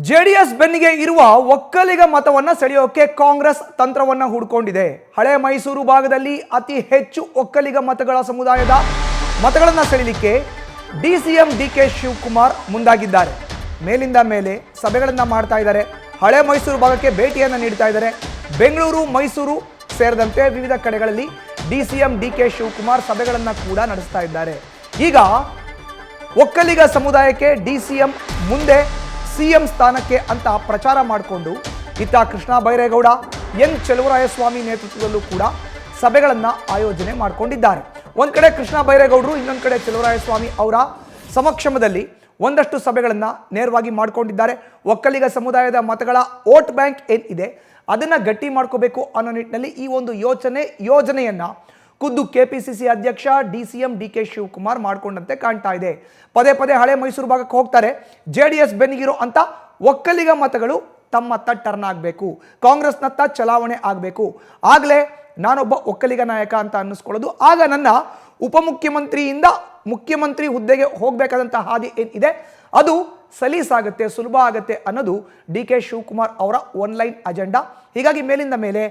JDS ಬೆನ್ನಿಗೆ ಇರುವ ಒಕ್ಕಲಿಗ ಮತವನ್ನ ಸೆಳೆಯೋಕೆ ಕಾಂಗ್ರೆಸ್ ತಂತ್ರವನ್ನ ಹೂಡಿಕೊಂಡಿದೆ. ಹಳೆ ಮೈಸೂರು ಭಾಗದಲ್ಲಿ ಅತಿ ಹೆಚ್ಚು ಒಕ್ಕಲಿಗ ಮತಗಳ ಸಮುದಾಯದ ಮತಗಳನ್ನು ಸೆಳೆಯಲಿಕ್ಕೆ ಡಿಸಿಎಂ ಡಿಕೆ ಶಿವಕುಮಾರ್ ಮುಂದಾಗಿದ್ದಾರೆ. ಮೇಲಿಂದ ಮೇಲೆ ಸಭೆಗಳನ್ನು ಮಾಡ್ತಾ ಇದ್ದಾರೆ. ಹಳೆ ಮೈಸೂರು ಭಾಗಕ್ಕೆ ಭೇಟಿಯನ್ನು ನೀಡ್ತಾ ಇದ್ದಾರೆ. ಬೆಂಗಳೂರು, ಮೈಸೂರು ಸೇರಿದಂತೆ ವಿವಿಧ ಕಡೆಗಳಲ್ಲಿ ಡಿಸಿಎಂ ಡಿಕೆ ಶಿವಕುಮಾರ್ ಸಭೆಗಳನ್ನು ಕೂಡ ನಡೆಸ್ತಾ ಇದ್ದಾರೆ. ಈಗ ಒಕ್ಕಲಿಗ ಸಮುದಾಯಕ್ಕೆ ಡಿಸಿಎಂ ಮುಂದೆ ಸಿಎಂ ಸ್ಥಾನಕ್ಕೆ ಅಂತ ಪ್ರಚಾರ ಮಾಡಿಕೊಂಡು ಇತ್ತ ಕೃಷ್ಣ ಬೈರೇಗೌಡ, ಎನ್ ಚಲುವರಾಯಸ್ವಾಮಿ ನೇತೃತ್ವದಲ್ಲೂ ಕೂಡ ಸಭೆಗಳನ್ನು ಆಯೋಜನೆ ಮಾಡಿಕೊಂಡಿದ್ದಾರೆ. ಒಂದು ಕಡೆ ಕೃಷ್ಣ ಬೈರೇಗೌಡರು, ಇನ್ನೊಂದು ಕಡೆ ಚಲುವರಾಯಸ್ವಾಮಿ ಅವರ ಸಮಕ್ಷಮದಲ್ಲಿ ಒಂದಷ್ಟು ಸಭೆಗಳನ್ನು ನೇರವಾಗಿ ಮಾಡಿಕೊಂಡಿದ್ದಾರೆ. ಒಕ್ಕಲಿಗ ಸಮುದಾಯದ ಮತಗಳ ವೋಟ್ ಬ್ಯಾಂಕ್ ಏನಿದೆ ಅದನ್ನು ಗಟ್ಟಿ ಮಾಡ್ಕೋಬೇಕು ಅನ್ನೋ ನಿಟ್ಟಿನಲ್ಲಿ ಈ ಒಂದು ಯೋಜನೆಯನ್ನು ಖುದ್ದು ಕೆಪಿಸಿಸಿ ಅಧ್ಯಕ್ಷ ಡಿಸಿಎಂ ಡಿಕೆ ಶಿವಕುಮಾರ್ ಮಾಡಿಕೊಂಡಂತೆ ಕಾಣ್ತಾ ಇದೆ. ಪದೇ ಪದೇ ಹಳೆ ಮೈಸೂರು ಭಾಗಕ್ಕೆ ಹೋಗ್ತಾರೆ. ಜೆಡಿಎಸ್ ಬೆನ್ನಿಗಿರೋ ಅಂತ ಒಕ್ಕಲಿಗ ಮತಗಳು ತಮ್ಮತ್ತ ಟರ್ನ್ ಆಗಬೇಕು, ಕಾಂಗ್ರೆಸ್ನತ್ತ ಚಲಾವಣೆ ಆಗಬೇಕು, ಆಗಲೇ ನಾನೊಬ್ಬ ಒಕ್ಕಲಿಗ ನಾಯಕ ಅಂತ ಅನ್ನಿಸ್ಕೊಳ್ಳೋದು, ಆಗ ನನ್ನ ಉಪಮುಖ್ಯಮಂತ್ರಿಯಿಂದ ಮುಖ್ಯಮಂತ್ರಿ ಹುದ್ದೆಗೆ ಹೋಗಬೇಕಾದಂಥ ಹಾದಿ ಏನಿದೆ ಅದು ಸಲೀಸಾಗುತ್ತೆ, ಸುಲಭ ಆಗುತ್ತೆ ಅನ್ನೋದು ಡಿ ಕೆ ಶಿವಕುಮಾರ್ ಅವರ ಒನ್ಲೈನ್ ಅಜೆಂಡಾ. ಹೀಗಾಗಿ ಮೇಲಿಂದ ಮೇಲೆ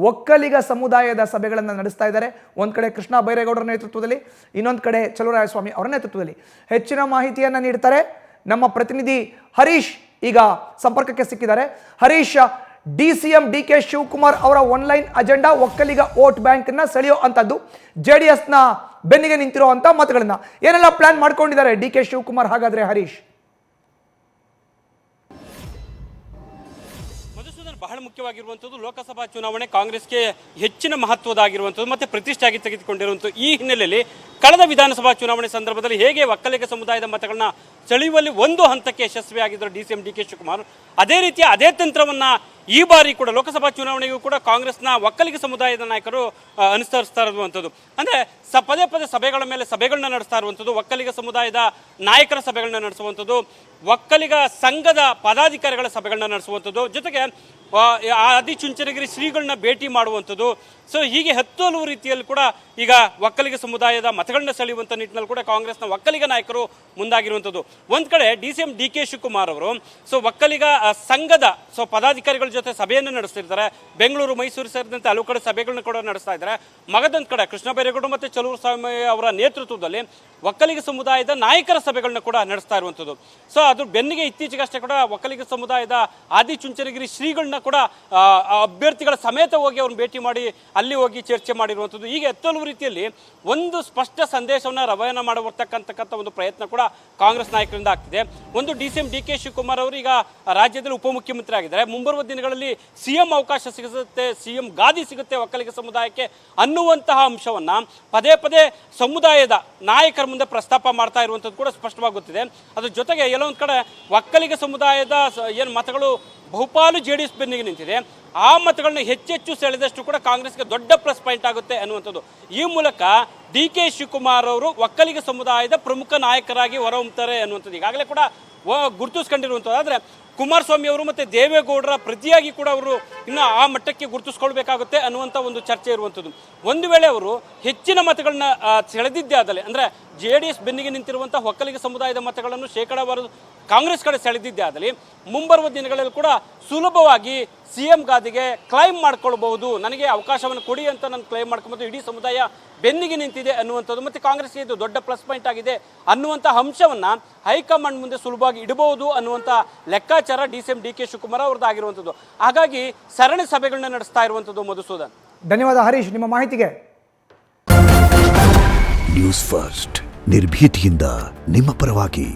ಒಕ್ಕಲಿಗ ಸಮುದಾಯದ ಸಭೆಗಳನ್ನು ನಡೆಸ್ತಾ ಇದ್ದಾರೆ. ಒಂದು ಕಡೆ ಕೃಷ್ಣ ಬೈರೇಗೌಡರ ನೇತೃತ್ವದಲ್ಲಿ, ಇನ್ನೊಂದು ಕಡೆ ಚಲುವರಾಯಸ್ವಾಮಿ ಅವರ ನೇತೃತ್ವದಲ್ಲಿ. ಹೆಚ್ಚಿನ ಮಾಹಿತಿಯನ್ನು ನೀಡ್ತಾರೆ ನಮ್ಮ ಪ್ರತಿನಿಧಿ ಹರೀಶ್. ಈಗ ಸಂಪರ್ಕಕ್ಕೆ ಸಿಕ್ಕಿದ್ದಾರೆ. ಹರೀಶ್, ಡಿಸಿಎಂ ಡಿಕೆ ಶಿವಕುಮಾರ್ ಅವರ one line agenda Vokkaliga vote bank ನ ಸೆಳೆಯೋ ಅಂತದ್ದು, ಜೆಡಿಎಸ್ ನ ಬೆನ್ನಿಗೆ ನಿಂತಿರೋ ಅಂತ ಮತಗಳನ್ನ ಏನೆಲ್ಲ ಪ್ಲಾನ್ ಮಾಡ್ಕೊಂಡಿದ್ದಾರೆ ಡಿಕೆ ಶಿವಕುಮಾರ್? ಹಾಗಾದ್ರೆ ಹರೀಶ್, ಬಹಳ ಮುಖ್ಯವಾಗಿರುವಂಥದ್ದು ಲೋಕಸಭಾ ಚುನಾವಣೆ ಕಾಂಗ್ರೆಸ್ಗೆ ಹೆಚ್ಚಿನ ಮಹತ್ವದಾಗಿರುವಂಥದ್ದು ಮತ್ತೆ ಪ್ರತಿಷ್ಠೆಯಾಗಿ ತೆಗೆದುಕೊಂಡಿರುವಂಥದ್ದು. ಈ ಹಿನ್ನೆಲೆಯಲ್ಲಿ ಕಳೆದ ವಿಧಾನಸಭಾ ಚುನಾವಣೆ ಸಂದರ್ಭದಲ್ಲಿ ಹೇಗೆ ಒಕ್ಕಲಿಗ ಸಮುದಾಯದ ಮತಗಳನ್ನ ಸೆಳೆಯುವಲ್ಲಿ ಒಂದು ಹಂತಕ್ಕೆ ಯಶಸ್ವಿಯಾಗಿದ್ದರು ಡಿಸಿಎಂ ಡಿಕೆ ಶಿವಕುಮಾರ್, ಅದೇ ರೀತಿಯ ಅದೇ ತಂತ್ರವನ್ನ ಈ ಬಾರಿ ಕೂಡ ಲೋಕಸಭಾ ಚುನಾವಣೆಗೂ ಕೂಡ ಕಾಂಗ್ರೆಸ್ನ ಒಕ್ಕಲಿಗ ಸಮುದಾಯದ ನಾಯಕರು ಅನುಸರಿಸ್ತಾ ಇರುವಂಥದ್ದು. ಅಂದರೆ ಪದೇ ಪದೇ ಸಭೆಗಳ ಮೇಲೆ ಸಭೆಗಳನ್ನ ನಡೆಸ್ತಾ ಇರುವಂಥದ್ದು, ಒಕ್ಕಲಿಗ ಸಮುದಾಯದ ನಾಯಕರ ಸಭೆಗಳನ್ನ ನಡೆಸುವಂಥದ್ದು, ಒಕ್ಕಲಿಗ ಸಂಘದ ಪದಾಧಿಕಾರಿಗಳ ಸಭೆಗಳನ್ನ ನಡೆಸುವಂಥದ್ದು, ಜೊತೆಗೆ ಆದಿಚುಂಚನಗಿರಿ ಶ್ರೀಗಳನ್ನ ಭೇಟಿ ಮಾಡುವಂಥದ್ದು. ಸೊ ಹೀಗೆ ಹಲವು ರೀತಿಯಲ್ಲಿ ಕೂಡ ಈಗ ಒಕ್ಕಲಿಗ ಸಮುದಾಯದ ಮತಗಳನ್ನ ಸೆಳೆಯುವಂಥ ನಿಟ್ಟಿನಲ್ಲಿ ಕೂಡ ಕಾಂಗ್ರೆಸ್ನ ಒಕ್ಕಲಿಗ ನಾಯಕರು ಮುಂದಾಗಿರುವಂಥದ್ದು. ಒಂದು ಕಡೆ ಡಿಸಿಎಂ ಡಿಕೆ ಶಿವಕುಮಾರ್ ಅವರು ಒಕ್ಕಲಿಗ ಸಂಘದ ಪದಾಧಿಕಾರಿಗಳ ಜೊತೆ ಸಭೆಯನ್ನು ನಡೆಸ್ತಿರ್ತಾರೆ. ಬೆಂಗಳೂರು, ಮೈಸೂರು ಸೇರಿದಂತೆ ಹಲವು ಕಡೆ ಸಭೆಗಳನ್ನ ಕೂಡ ನಡೆಸ್ತಾ ಇದ್ದಾರೆ. ಮಗದೊಂದು ಕಡೆ ಕೃಷ್ಣ ಬೈರೇಗೌಡ ಮತ್ತು ಚಲುವರಾಯಸ್ವಾಮಿ ಅವರ ನೇತೃತ್ವದಲ್ಲಿ ಒಕ್ಕಲಿಗ ಸಮುದಾಯದ ನಾಯಕರ ಸಭೆಗಳನ್ನ ಕೂಡ ನಡೆಸ್ತಾ ಇರುವಂಥದ್ದು. ಸೊ ಅದು ಬೆನ್ನಿಗೆ ಇತ್ತೀಚೆಗಷ್ಟೇ ಕೂಡ ಒಕ್ಕಲಿಗ ಸಮುದಾಯದ ಆದಿಚುಂಚನಗಿರಿ ಶ್ರೀಗಳನ್ನ ಕೂಡ ಅಭ್ಯರ್ಥಿಗಳ ಸಮೇತ ಹೋಗಿ ಅವ್ರನ್ನ ಭೇಟಿ ಮಾಡಿ ಅಲ್ಲಿ ಹೋಗಿ ಚರ್ಚೆ ಮಾಡಿರುವಂಥದ್ದು. ಹೀಗೆ ಹಲವು ರೀತಿಯಲ್ಲಿ ಒಂದು ಸ್ಪಷ್ಟ ಸಂದೇಶವನ್ನು ರವಾನೆ ಮಾಡತಕ್ಕಂಥ ಒಂದು ಪ್ರಯತ್ನ ಕೂಡ ಕಾಂಗ್ರೆಸ್ ನಾಯಕರಿಂದ ಆಗ್ತಿದೆ. ಒಂದು ಡಿಸಿಎಂ ಡಿಕೆ ಶಿವಕುಮಾರ್ ಅವರು ಈಗ ರಾಜ್ಯದಲ್ಲಿ ಉಪಮುಖ್ಯಮಂತ್ರಿ ಆಗಿದ್ದಾರೆ. ಮುಂಬರುವ ದಿನಗಳಲ್ಲಿ ಸಿಎಂ ಅವಕಾಶ ಸಿಗುತ್ತೆ, ಸಿಎಂ ಗಾದಿ ಸಿಗುತ್ತೆ ಒಕ್ಕಲಿಗ ಸಮುದಾಯಕ್ಕೆ ಅನ್ನುವಂತಹ ಅಂಶವನ್ನ ಪದೇ ಪದೇ ಸಮುದಾಯದ ನಾಯಕರ ಮುಂದೆ ಪ್ರಸ್ತಾಪ ಮಾಡ್ತಾ ಇರುವಂಥದ್ದು ಕೂಡ ಸ್ಪಷ್ಟವಾಗಿ ಗೊತ್ತಿದೆ. ಅದ್ರ ಜೊತೆಗೆ ಎಲ್ಲೊಂದು ಕಡೆ ಒಕ್ಕಲಿಗ ಸಮುದಾಯದ ಏನು ಮತಗಳು ಬಹುಪಾಲು ಜೆಡಿಎಸ್ ಬೆನ್ನಿಗೆ ನಿಂತಿದೆ, ಆ ಮತಗಳನ್ನ ಹೆಚ್ಚೆಚ್ಚು ಸೆಳೆದಷ್ಟು ಕೂಡ ಕಾಂಗ್ರೆಸ್ಗೆ ದೊಡ್ಡ ಪ್ಲಸ್ ಪಾಯಿಂಟ್ ಆಗುತ್ತೆ ಅನ್ನುವಂಥದ್ದು. ಈ ಮೂಲಕ ಡಿ ಕೆ ಶಿವಕುಮಾರ್ ಅವರು ಒಕ್ಕಲಿಗ ಸಮುದಾಯದ ಪ್ರಮುಖ ನಾಯಕರಾಗಿ ಹೊರಹೊಮ್ಮುತ್ತಾರೆ ಅನ್ನುವಂಥದ್ದು ಈಗಾಗಲೇ ಕೂಡ ಗುರುತಿಸ್ಕೊಂಡಿರುವಂಥದ್ದು. ಆದರೆ ಕುಮಾರಸ್ವಾಮಿ ಅವರು ಮತ್ತು ದೇವೇಗೌಡರ ಪ್ರತಿಯಾಗಿ ಕೂಡ ಅವರು ಇನ್ನು ಆ ಮಟ್ಟಕ್ಕೆ ಗುರುತಿಸ್ಕೊಳ್ಬೇಕಾಗುತ್ತೆ ಅನ್ನುವಂಥ ಒಂದು ಚರ್ಚೆ ಇರುವಂಥದ್ದು. ಒಂದು ವೇಳೆ ಅವರು ಹೆಚ್ಚಿನ ಮತಗಳನ್ನ ಸೆಳೆದಿದ್ದೇ ಆದಲ್ಲಿ, ಅಂದರೆ ಜೆಡಿಎಸ್ ಬೆನ್ನಿಗೆ ನಿಂತಿರುವಂಥ ಒಕ್ಕಲಿಗ ಸಮುದಾಯದ ಮತಗಳನ್ನು ಶೇಕಡಾವಾರು ಕಾಂಗ್ರೆಸ್ ಕಡೆ ಸೆಳೆದಿದ್ದೇ ಆದಲ್ಲಿ ಮುಂಬರುವ ದಿನಗಳಲ್ಲಿ ಕೂಡ ಸುಲಭವಾಗಿ ಸಿಎಂ ಗಾದಿಗೆ ಕ್ಲೈಮ್ ಮಾಡ್ಕೊಳ್ಬಹುದು. ನನಗೆ ಅವಕಾಶವನ್ನು ಕೊಡಿ ಅಂತ ನಾನು ಕ್ಲೈಮ್ ಮಾಡ್ಕೊಬೋದು, ಇಡೀ ಸಮುದಾಯ ಬೆನ್ನಿಗೆ ನಿಂತಿದೆ ಅನ್ನುವಂಥದ್ದು ಮತ್ತು ಕಾಂಗ್ರೆಸ್ಗೆ ಇದು ದೊಡ್ಡ ಪ್ಲಸ್ ಪಾಯಿಂಟ್ ಆಗಿದೆ ಅನ್ನುವಂಥ ಅಂಶವನ್ನು ಹೈಕಮಾಂಡ್ ಮುಂದೆ ಸುಲಭವಾಗಿ ಇಡಬಹುದು ಅನ್ನುವಂಥ ಲೆಕ್ಕಾಚಾರ ಡಿಸಿಎಂ ಡಿಕೆ ಶಿವಕುಮಾರ್ ಅವ್ರದ್ದಾಗಿರುವಂಥದ್ದು. ಹಾಗಾಗಿ ಸರಣಿ ಸಭೆಗಳನ್ನ ನಡೆಸ್ತಾ ಇರುವಂಥದ್ದು. ಮಧುಸೂದನ್, ಧನ್ಯವಾದ ಹರೀಶ್ ನಿಮ್ಮ ಮಾಹಿತಿಗೆ. ನ್ಯೂಸ್ ಫಸ್ಟ್, ನಿರ್ಭೀತಿಯಿಂದ ನಿಮ್ಮ ಪರವಾಗಿ.